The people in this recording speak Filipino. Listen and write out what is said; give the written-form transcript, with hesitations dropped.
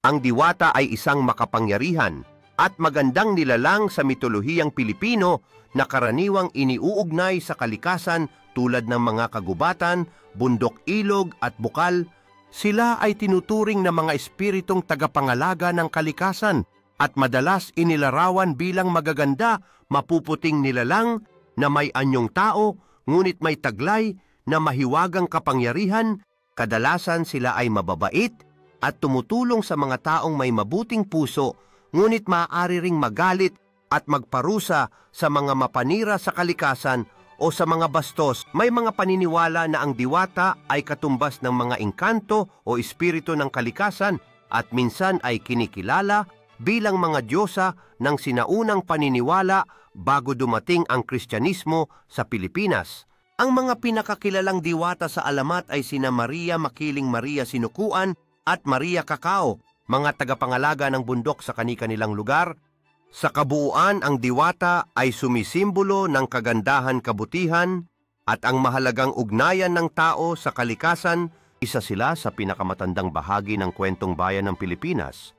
Ang diwata ay isang makapangyarihan at magandang nilalang sa mitolohiyang Pilipino na karaniwang iniuugnay sa kalikasan tulad ng mga kagubatan, bundok ilog at bukal. Sila ay tinuturing na mga espiritong tagapangalaga ng kalikasan at madalas inilarawan bilang magaganda, mapuputing nilalang na may anyong tao, ngunit may taglay na mahiwagang kapangyarihan. Kadalasan sila ay mababait at tumutulong sa mga taong may mabuting puso, ngunit maaari ring magalit at magparusa sa mga mapanira sa kalikasan o sa mga bastos. May mga paniniwala na ang diwata ay katumbas ng mga engkanto o espiritu ng kalikasan at minsan ay kinikilala bilang mga diyosa ng sinaunang paniniwala bago dumating ang Kristyanismo sa Pilipinas. Ang mga pinakakilalang diwata sa alamat ay sina Maria Makiling Maria Sinukuan at Maria Kakao, mga tagapangalaga ng bundok sa kani-kanilang lugar. Sa kabuuan, ang diwata ay sumisimbolo ng kagandahan, kabutihan at ang mahalagang ugnayan ng tao sa kalikasan. Isa sila sa pinakamatandang bahagi ng kwentong bayan ng Pilipinas.